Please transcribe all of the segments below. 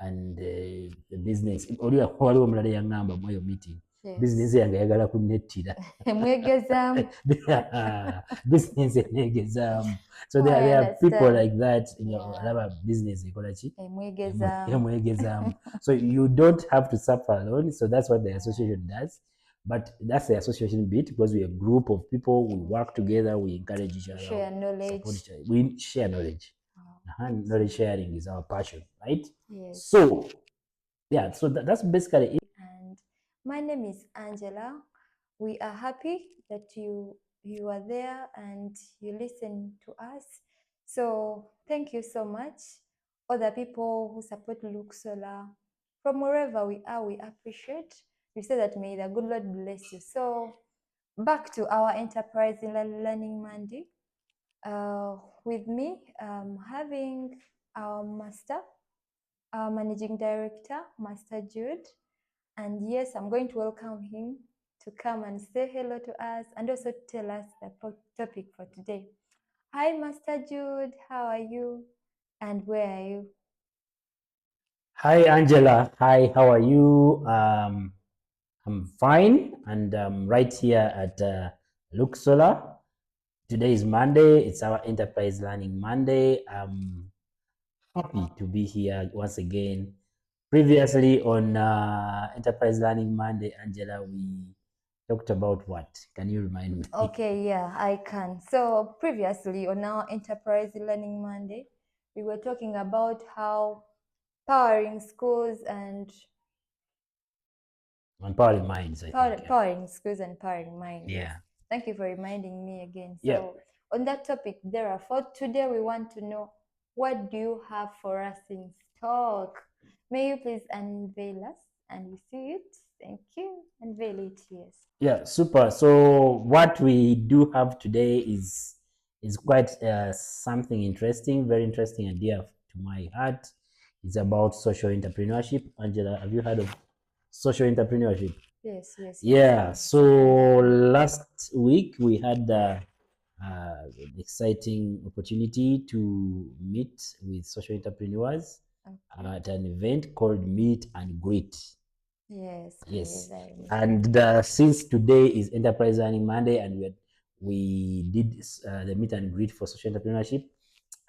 and the business. Waliwo omulala yaŋŋamba mu eyo meeting. Business yange ayagala kunnettira. Mwegezaamu. Business enegezaamu. So there are people like that. Alaba business ekola ki? Emwegezaamu. So you don't have to suffer alone. So that's what the association does. But that's the association bit, because we're a group of people, we work together, we encourage each other, share knowledge. Support each other. We share knowledge. Knowledge sharing is our passion, right? Yes. So, yeah, so that's basically it. And my name is Angela. We are happy that you are there and you listen to us. So thank you so much. Other people who support Luxola, from wherever we are, we appreciate. We say that may the good Lord bless you. So back to our Enterprise Learning Monday. With me, having our master, our managing director, Master Jude. And yes, I'm going to welcome him to come and say hello to us and also tell us the topic for today. Hi, Master Jude. How are you? And where are you? Hi, Angela. Hi, how are you? I'm fine, and I'm right here at Luxola. Today is Monday. It's our Enterprise Learning Monday. I'm happy to be here once again. Previously on Enterprise Learning Monday, Angela, we talked about what? Can you remind me? Okay, yeah, I can. So previously on our Enterprise Learning Monday, we were talking about how powering schools and powering minds, powering schools and powering minds. Yeah. Yes. Thank you for reminding me again. So yeah. On that topic, therefore, today we want to know, what do you have for us in stock? May you please unveil us and we see it? Thank you. Unveil it, yes. Yeah, super. So what we do have today is quite something interesting, very interesting and dear to my heart. It's about social entrepreneurship. Angela, have you heard of social entrepreneurship? Yes, yes. Yeah. So last week we had an exciting opportunity to meet with social entrepreneurs at an event called Meet and Greet. Yes. Yes. Please, and since today is Enterprise Learning Monday, and we did the Meet and Greet for social entrepreneurship,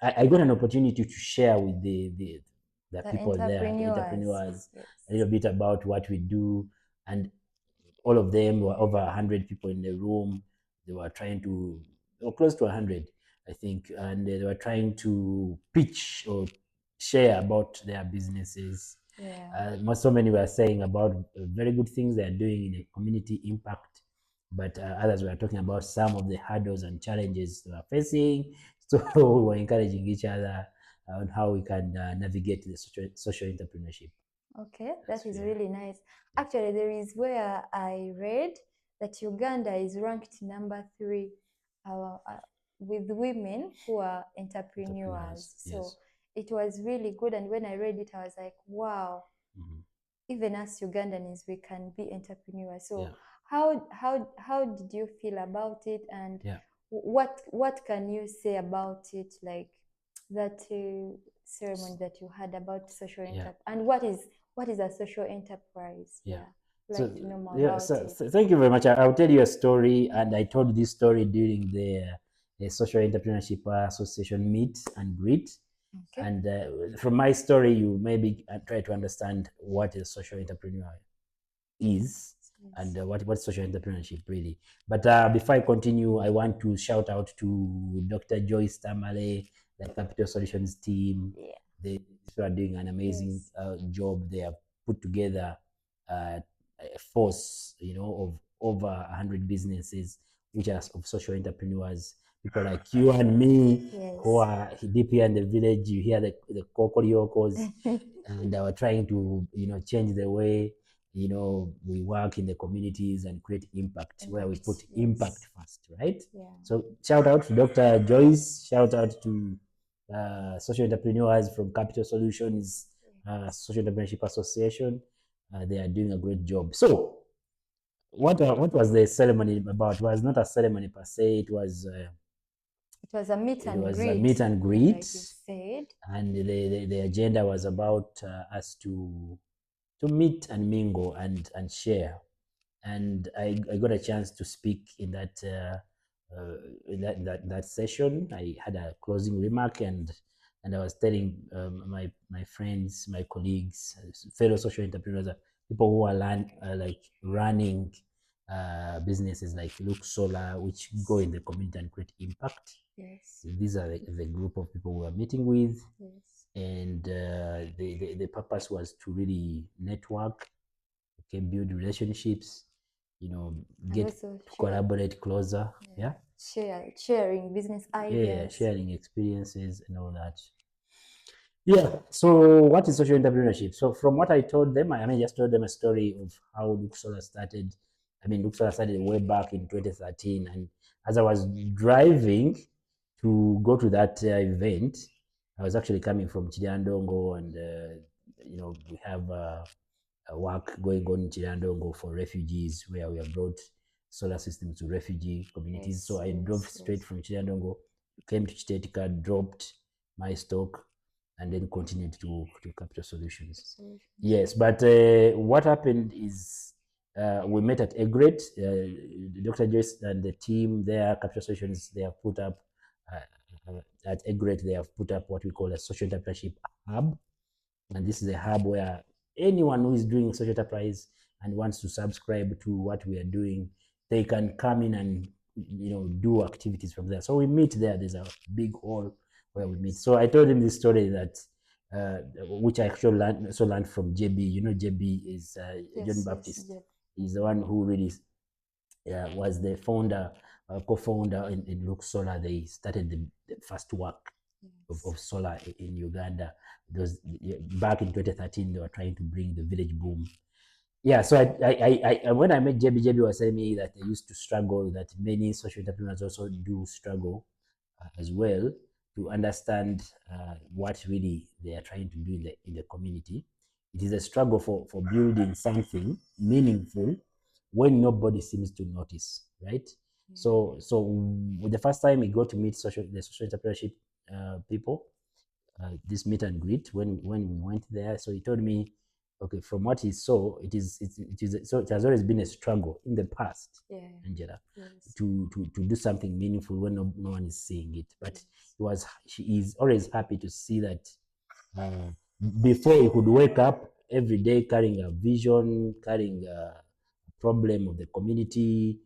I got an opportunity to share with the people there, the entrepreneurs, yes, a little bit about what we do. And all of them were over 100 people in the room. They were trying to, or close to 100, I think, and they were trying to pitch or share about their businesses. So many were saying about very good things they are doing in a community impact, but others were talking about some of the hurdles and challenges they are facing. So we were encouraging each other on how we can navigate the social entrepreneurship. Okay, that is really nice. Actually, there is where I read that Uganda is ranked number 3 with women who are entrepreneurs. So it was really good. And when I read it, I was like, wow, even us Ugandans, we can be entrepreneurs. So how did you feel about it? And what can you say about it? Like that ceremony that you had about social enterprise, and what is a social enterprise? So thank you very much. I'll tell you a story, and I told this story during the Social Entrepreneurship Association Meet and Greet. And from my story, you maybe try to understand what a social entrepreneur is, and what social entrepreneurship really. But before I continue, I want to shout out to Dr. Joyce Tamale, the Capital Solutions team. They are doing an amazing job. They have put together a force, of over 100 businesses, which are of social entrepreneurs. People like you and me, who are deep here in the village. You hear the kokoriokos, and they are trying to, change the way, we work in the communities and create impact where we put impact first, right? So shout out to Dr. Joyce, shout out to social entrepreneurs from Capital Solutions, Social Entrepreneurship Association. They are doing a great job. So what was the ceremony about? It was not a ceremony per se. It was It was a meet It and was greet. a meet and greet, like you said. And the agenda was about us to meet and mingle and share. And I got a chance to speak in that that session. I had a closing remark, and I was telling my friends, my colleagues, fellow social entrepreneurs, people who are like running businesses like Look Solar, which go in the community and create impact. Yes. These are the group of people we are meeting with. Yes. And the purpose was to really network, okay, build relationships, get to collaborate closer. Yeah. Sharing business ideas. Sharing experiences and all that. Yeah. So what is social entrepreneurship? So from what I told them, I just told them a story of how Look Solar started. Look Solar started way back in 2013. And as I was driving to go to that event, I was actually coming from Chiliandongo, and we have work going on in Chiliandongo for refugees, where we have brought solar systems to refugee communities. Yes, so I drove straight from Chiliandongo, came to Chitetika, dropped my stock, and then continued to Capital Solutions. Yes, but what happened is we met at MeetAndGreet. Dr. Joyce and the team there, Capital Solutions, they have put up at MeetAndGreet, they have put up what we call a social entrepreneurship hub. And this is a hub where anyone who is doing social enterprise and wants to subscribe to what we are doing, they can come in and do activities from there. So we meet there. There's a big hall where we meet. So I told him this story that which I actually learned from JB. JB is John Baptist. Yes. He's the one who really was the founder, co-founder in Look Solar. They started the first work of solar in Uganda. Those back in 2013, they were trying to bring the village boom. Yeah, so I when I met JB was telling me that they used to struggle, that many social entrepreneurs also do struggle as well to understand what really they are trying to do in the community. It is a struggle for building something meaningful when nobody seems to notice, right? So the first time we got to meet the social entrepreneurship people, this meet and greet, when we went there. So he told me, okay, from what he saw, it has always been a struggle in the past, Angela, to do something meaningful when no one is seeing it. But she is always happy to see that before he could wake up every day carrying a vision, carrying a problem of the community.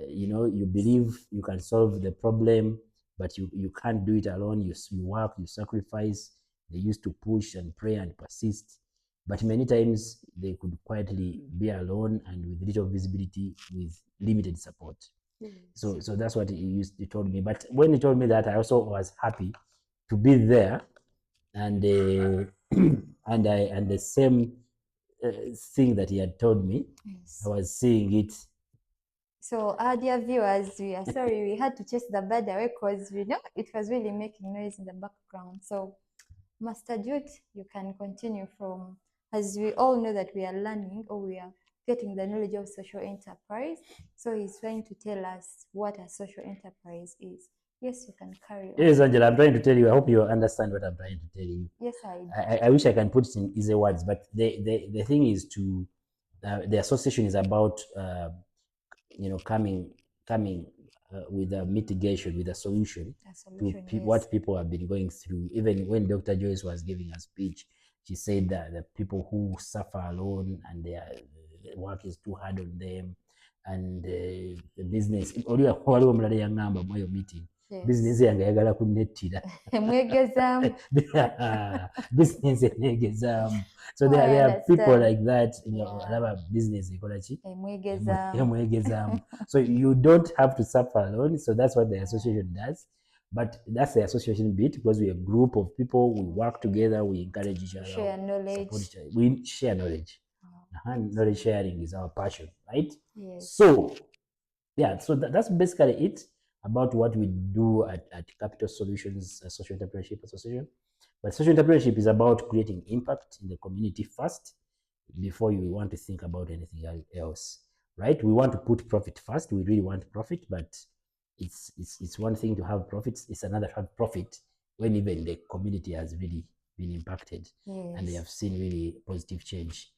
You believe you can solve the problem, but you can't do it alone. You work, you sacrifice. They used to push and pray and persist, but many times they could quietly be alone and with little visibility, with limited support. So that's what he told me. But when he told me that, I also was happy to be there, and and the same thing that he had told me, I was seeing it. So, dear viewers, we are sorry we had to chase the bird away because it was really making noise in the background. So, Master Jude, you can continue from, as we all know that we are learning, or we are getting the knowledge of social enterprise. So he's trying to tell us what a social enterprise is. Yes, you can carry on. Yes, Angela, I'm trying to tell you. I hope you understand what I'm trying to tell you. Yes, I wish I can put it in easy words, but the thing is the association is about coming with a mitigation, with a solution to what people have been going through. Even when Dr. Joyce was giving a speech, she said that the people who suffer alone and their work is too hard on them, and the business waliwo omulala yaŋŋamba mu eyo meeting, business yange ayagala kunettira business enegezaamu. So there are people like that. Alaba business ekola ki emwegezaamu. So you don't have to suffer alone. So that's what the association does. But that's the association bit, because we're a group of people, we work together, we encourage each other, share knowledge. Support each other. We share knowledge. Knowledge sharing is our passion, right? Yes. So that's basically it about what we do at Capital Solutions Social Entrepreneurship Association. But social entrepreneurship is about creating impact in the community first, before you want to think about anything else, right? We want to put profit first. We really want profit, but it's one thing to have profits, it's another to have profit when even the community has really been impacted and they have seen really positive change.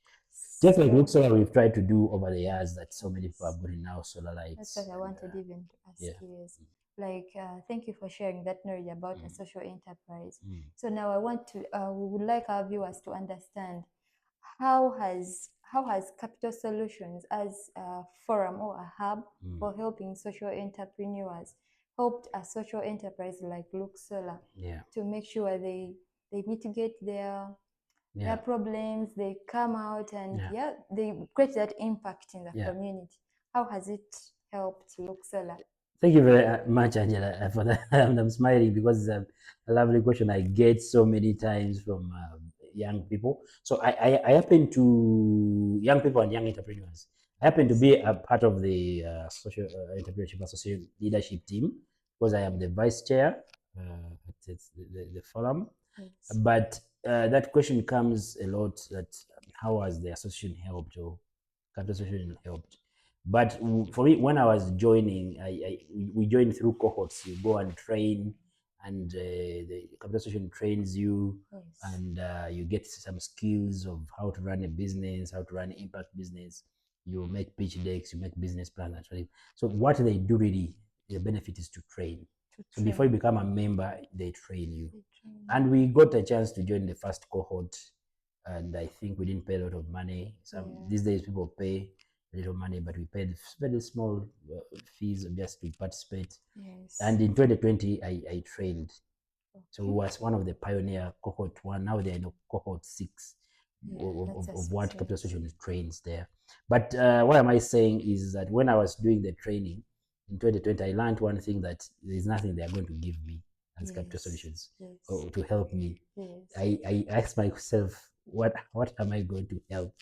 Just like Look Solar, we've tried to do over the years that so many people have gotten now solar lights. That's what I wanted even to ask you. Is like, thank you for sharing that knowledge about a social enterprise. So now I want to, we would like our viewers to understand how has Capital Solutions as a forum or a hub for helping social entrepreneurs helped a social enterprise like Look Solar to make sure they mitigate their problems, they come out and they create that impact in the community. How has it helped Look Solar? Thank you very much, Angela, for that. I'm smiling because it's a lovely question I get so many times from young people. So I happen to, young people and young entrepreneurs, I happen to be a part of the Social Entrepreneurship Association leadership team because I am the vice chair at the forum. But that question comes a lot, that how has the association helped or Capital Association helped? But for me, when I was joining, we joined through cohorts. You go and train, and the Capital Association trains you, and you get some skills of how to run a business, how to run an impact business. You make pitch decks, you make business plans, actually. So what they do really, the benefit is to train. So before you become a member, they train you. And we got a chance to join the first cohort, and I think we didn't pay a lot of money. These days people pay a little money, but we paid very small fees just to participate. And in 2020, I trained. So it was one of the pioneer cohort 1. Now they're in cohort 6 of what Capital Association trains there. But what am I saying is that when I was doing the training in 2020, I learned one thing, that there's nothing they're going to give me as Capital Solutions to help me. I asked myself, what am I going to help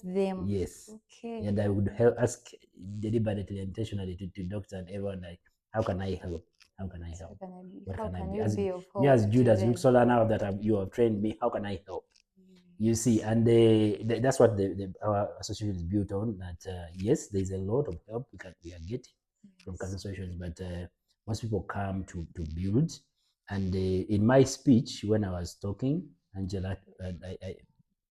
them? Yes. Okay. And I would ask deliberately, intentionally to doctor and everyone, like, how can I help? How can I help? What can I be? As me as Jude, as Look Solar, now that you have trained me, how can I help? You see, and that's what our association is built on. That yes, there's a lot of help we are getting from Capital Solutions, but most people come to build. And in my speech, when I was talking, Angela, I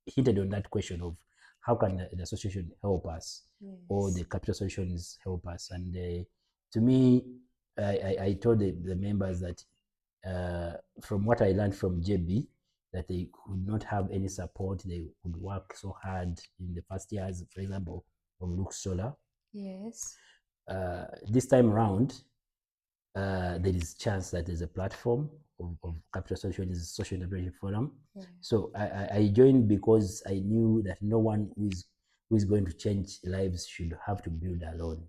hinted on that question of how can the association help us, or the Capital Solutions help us. And to me, I told the members that from what I learned from JB, that they could not have any support. They would work so hard in the first years, for example, of Look Solar. This time around, there is chance that there's a platform of Capital Solutions Social Entrepreneurship Forum. So I joined because I knew that no one who is going to change lives should have to build alone.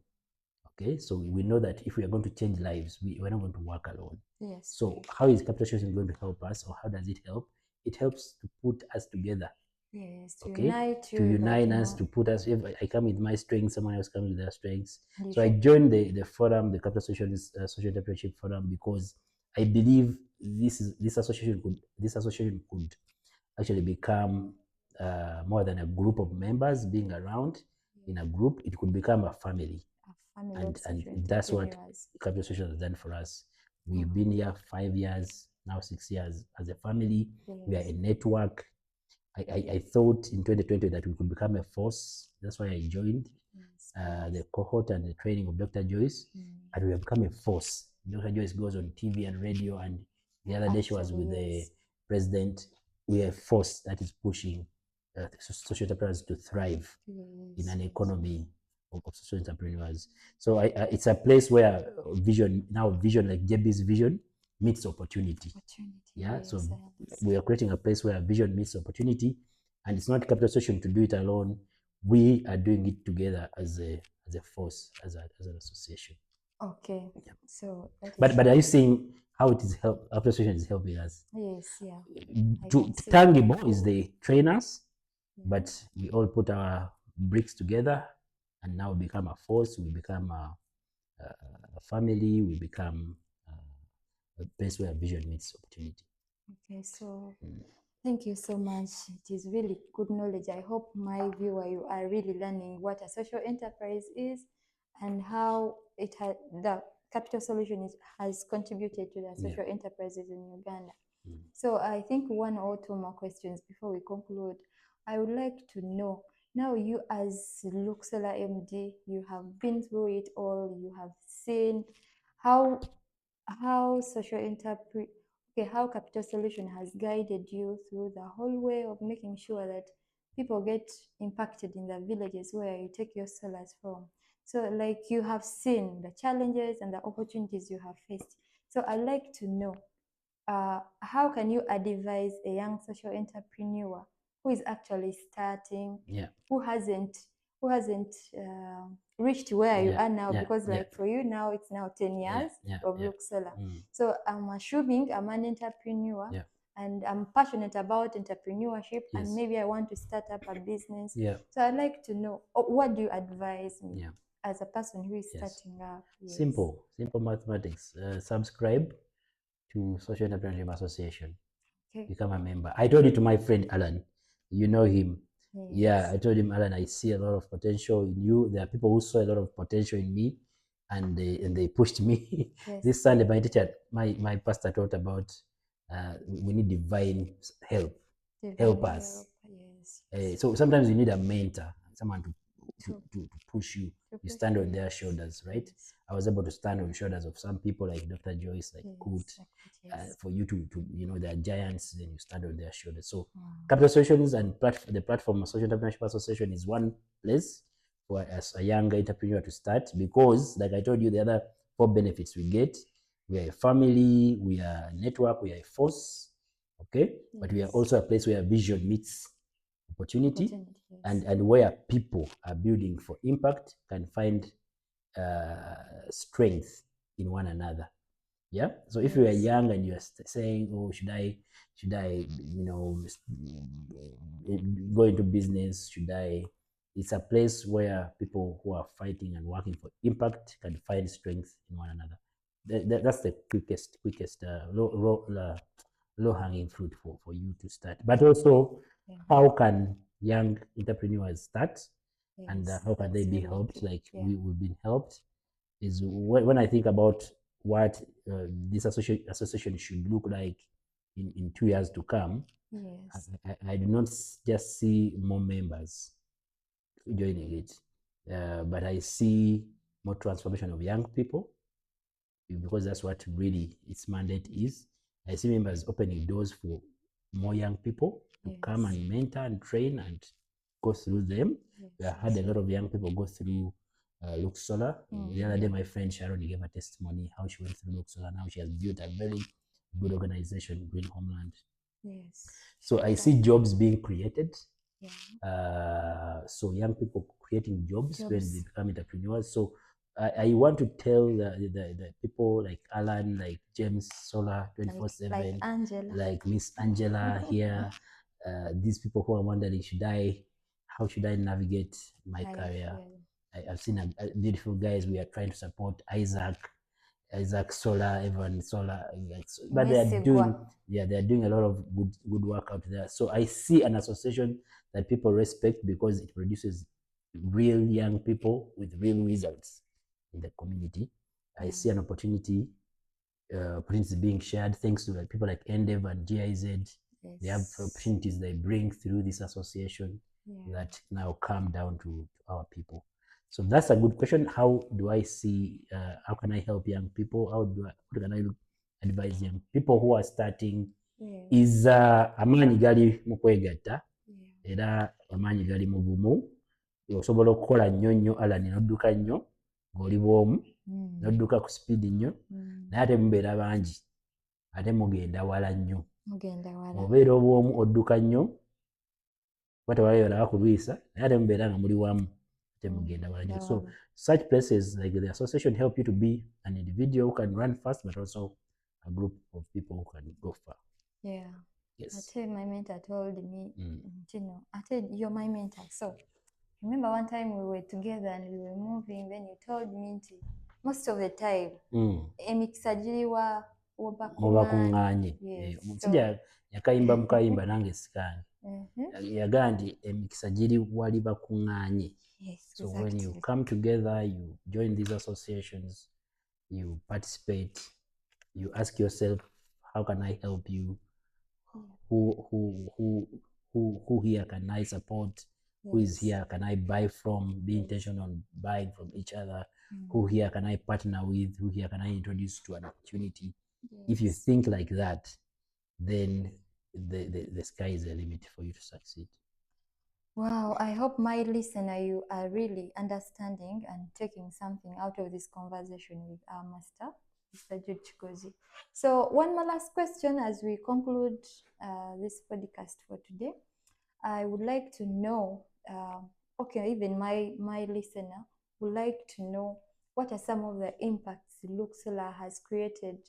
Okay, so we know that if we are going to change lives, we're not going to work alone. So how is Capital Solutions going to help us, or how does it help? It helps to put us together. To unite us, to put us. If I come with my strengths, someone else comes with their strengths. So I joined the forum, the Capital Solutions Social Entrepreneurship Forum, because I believe this association could actually become more than a group of members being around in a group. It could become a family. And that's what Capital Solutions has done for us. We've been here 5 years, now 6 years as a family. We are a network. I thought in 2020 that we could become a force. That's why I joined the cohort and the training of Dr. Joyce, and we have become a force. Dr. Joyce goes on TV and radio, and the other day she was with the president. We are a force that is pushing social entrepreneurs to thrive in an economy of social entrepreneurs. So it's a place where vision like JB's vision meets opportunity. So we are creating a place where vision meets opportunity, and it's not Capital Solution to do it alone. We are doing it together as a force, as an association. Okay. So but are you seeing how it is Capital Solution is helping us? Tangible is the trainers, but we all put our bricks together and now become a force. We become a family. We become a place where vision meets opportunity. Okay, so thank you so much. It is really good knowledge. I hope my viewer, you are really learning what a social enterprise is and how it has the Capital Solution has contributed to the social enterprises in Uganda. Mm. So I think one or two more questions before we conclude. I would like to know, now you as Luxola MD, you have been through it all, you have seen how social enterprise, okay, how Capital Solution has guided you through the whole way of making sure that people get impacted in the villages where you take your sellers from. So like you have seen the challenges and the opportunities you have faced. So I'd like to know, how can you advise a young social entrepreneur who is actually starting, who hasn't reached where you are now, because like for you now it's now 10 years of Luxola. So I'm assuming I'm an entrepreneur and I'm passionate about entrepreneurship, and maybe I want to start up a business. So I'd like to know, what do you advise me as a person who is starting up? Simple mathematics. Subscribe to Social Entrepreneurship Association. Become a member. I told it to my friend Alan. You know him. I told him, Alan, I see a lot of potential in you. There are people who saw a lot of potential in me, and they pushed me. This Sunday, my teacher, my pastor taught about we need divine help. Help us. So sometimes you need a mentor, someone to push you. You stand on their shoulders, right? I was able to stand on the shoulders of some people like Dr. Joyce, like Kurt, for you to they're giants, then you stand on their shoulders. So Capital Solutions and the platform of Social Entrepreneurship Association is one place for as a young entrepreneur to start, because like I told you, the other 4 benefits we get: we are a family, we are a network, we are a force, okay? But we are also a place where vision meets opportunity, and where people are building for impact can find strength in one another. So if you are young and you are saying, oh, should I go into business, it's a place where people who are fighting and working for impact can find strength in one another. That's the quickest low hanging fruit for you to start. But also, how can young entrepreneurs start, and how can they be helped? Like we've been helped. Is when I think about what this association should look like in 2 years to come. I do not just see more members joining it, but I see more transformation of young people, because that's what really its mandate is. I see members opening doors for more young people to come and mentor and train and go through them. We have had a lot of young people go through Luxola. The other day, my friend Sharon gave a testimony how she went through Luxola. Now she has built a very good organization, Green Homeland. So I see jobs being created. So young people creating jobs when they become entrepreneurs. So I want to tell the people like Alan, like James Solar 24/7, like Miss Angela here, these people who are wondering, how should I navigate my career? I've seen beautiful guys. We are trying to support Isaac Solar, Evan Solar, but they are doing a lot of good work out there. So I see an association that people respect because it produces real young people with real results in the community. I see an opportunity being shared thanks to people like NDEV and GIZ. They have opportunities they bring through this association that now come down to our people. So that's a good question. How do I see, how can I help young people? What can I advise young people who are starting? Is amaanyi gali mu kwegatta, era amaanyi gali mu bumu. Osobola okukola nnyo Alan n'odduka nnyo ng'oli bw'omu, n'odduka ku speed nnyo, naye ate mubeera bangi, ate mugenda wala nnyo. Obeera obw'omu odduka nnyo, kuba tewalayo kulwisa, naye ate mubeera nga muli wamu, ate mugenda wala nnyo. So such places like the association help you to be an individual who can run fast, but also a group of people who can go far. Ate my mentor told me, ate you're my mentor. So remember one time we were together and we were moving, then you told me most of the time emikisa giriwa mubakuŋŋaanye. Omusajja yakayimba mukayimba nange sikange. Yagamba nti emikisa giri wali bakuŋŋaanye. So when you come together, you join these associations, you participate, you ask yourself, how can I help you? Who here can I support? Who is here can I buy from? Be intentional on buying from each other. Who here can I partner with? Who here can I introduce to an opportunity? If you think like that, then the sky is the limit for you to succeed. Wow, I hope my listener, you are really understanding and taking something out of this conversation with our master, Mr. Jude Chikozi. So one more last question as we conclude this podcast for today. I would like to know, okay, even my listener would like to know what are some of the impacts Luxola has created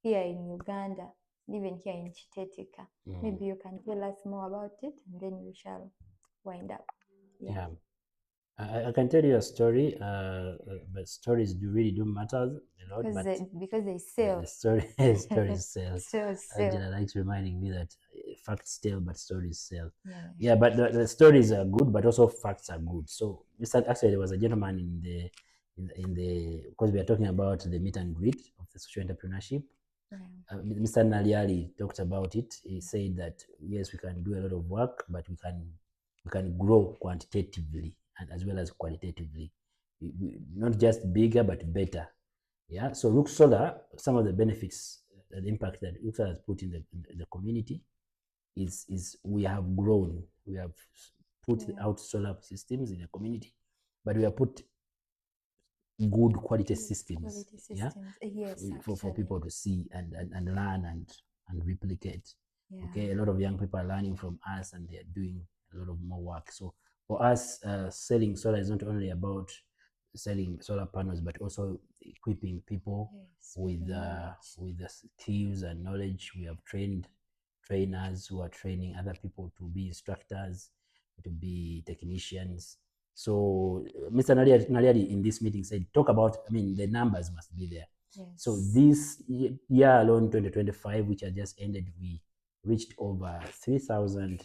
here in Uganda, even here in Chitetika. Maybe you can tell us more about it, and then we shall wind up. Yeah. I can tell you a story, but stories really do matter a lot. Because they sell. The stories sell. Angela likes reminding me that facts tell, but stories sell. Yeah, but the stories are good, but also facts are good. So, actually, there was a gentleman in the because we are talking about the meet and greet of the social entrepreneurship. Mr. Naliali talked about it. He said that yes, we can do a lot of work, but we can grow quantitatively and as well as qualitatively. Not just bigger, but better. Yeah. So Rook Solar, some of the benefits, the impact that Rook Solar has put in the community is we have grown. We have put out solar systems in the community, but we have put good quality systems. Yeah. Yes, for people to see and learn and replicate. Okay, a lot of young people are learning from us and they're doing a lot of more work. So for us, selling solar is not only about selling solar panels, but also equipping people with the skills and knowledge. We have trained trainers who are training other people to be instructors, to be technicians. So Mr. Naliadi in this meeting said, talk about, the numbers must be there. So this year alone, 2025, which had just ended, we reached over 3,000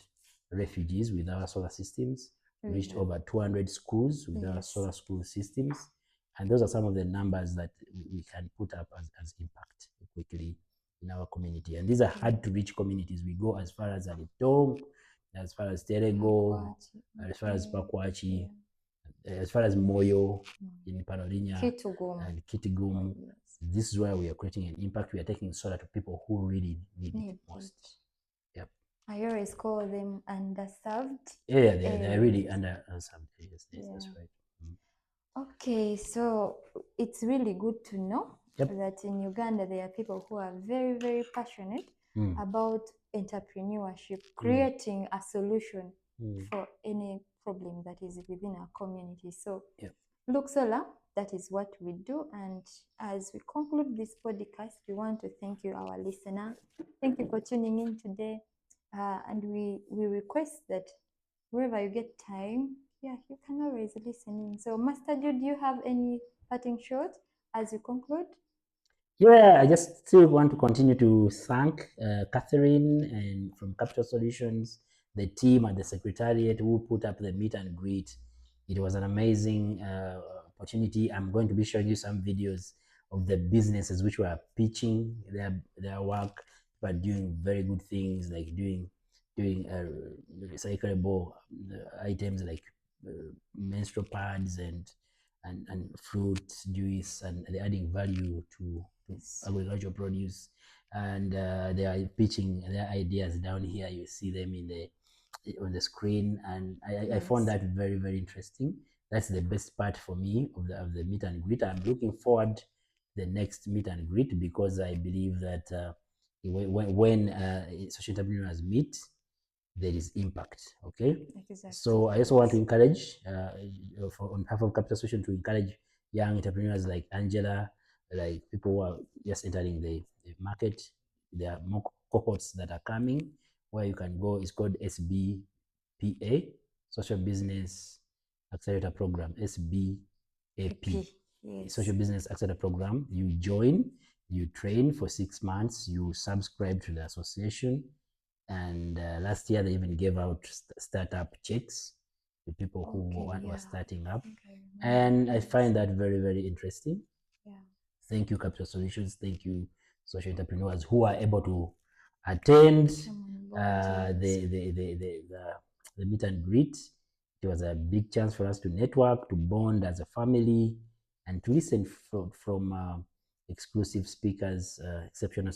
refugees with our solar systems, reached over 200 schools with our solar school systems. And those are some of the numbers that we can put up as impact quickly in our community. And these are hard to reach communities. We go as far as Alitong, as far as Terego, as far as Pakwachi, as far as Moyo in Parolinya and Kitigum. This is where we are creating an impact. We are taking solar to people who really need it most. Yep. I always call them underserved. Yeah, they're really underserved. Yes, that's right. Okay, so it's really good to know that in Uganda there are people who are very, very passionate about entrepreneurship, creating a solution for any problem that is within our community. So, Luxola, that is what we do. And as we conclude this podcast, we want to thank you, our listener. Thank you for tuning in today. And we request that wherever you get time, you can always listen in. So, Master Jude, do you have any parting shot as you conclude? Yeah, I just still want to continue to thank Catherine and from Capital Solutions, the team at the Secretariat who put up the meet and greet. It was an amazing opportunity. I'm going to be showing you some videos of the businesses which were pitching their work, but doing very good things like doing recyclable items like menstrual pads and fruit juice, and they're adding value to agricultural produce, and they are pitching their ideas down here. You see them on the screen, and I found that very, very interesting. That's the best part for me of the meet and greet. I'm looking forward the next meet and greet because I believe that when social entrepreneurs meet, there is impact. Okay. Exactly. So I also want to encourage, on behalf of Capital Solution, to encourage young entrepreneurs like Angela, like people who are just entering the market. There are more cohorts that are coming where you can go. It's called SBPA, Social Business Accelerator Program, SBAP, Social Business Accelerator Program. You join, you train for 6 months, you subscribe to the association. And last year they even gave out startup checks to people who were starting up. And I find that very, very interesting. Thank you, Capital Solutions. Thank you, social entrepreneurs who are able to attend the meet and greet. It was a big chance for us to network, to bond as a family, and to listen from exclusive speakers, exceptional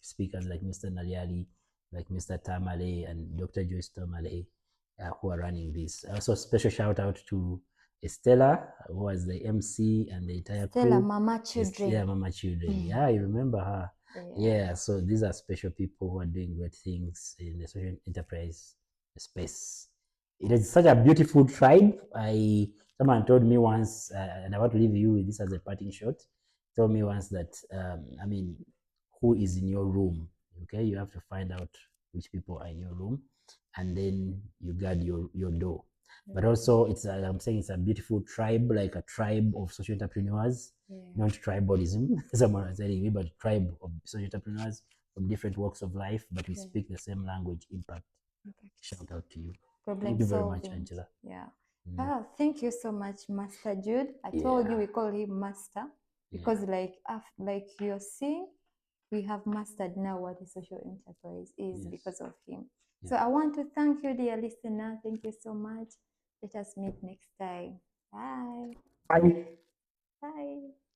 speakers like Mr. Naliali, like Mr. Tamale and Dr. Joyce Tamale, who are running this. Also, special shout out to Estella, who was the MC and the entire Stella, crew. Mama Children. Yeah, Mama Children. Yeah, you remember her. Yeah, so these are special people who are doing great things in the social enterprise space. It is such a beautiful tribe. Someone told me once, and I want to leave you with this as a parting shot. Told me once that I mean, who is in your room? Okay, you have to find out which people are in your room, and then you guard your door. But also, I'm saying it's a beautiful tribe, like a tribe of social entrepreneurs, not tribalism. Someone was telling me, but tribe of social entrepreneurs from different walks of life, but we speak the same language. Impact. Shout out to you. Thank you very much, Angela. Yeah. Thank you so much, Master Jude. I told you we call him Master because, like you're seeing, we have mastered now what a social enterprise is because of him. So I want to thank you, dear listener. Thank you so much. Let us meet next time. Bye. Bye. Bye.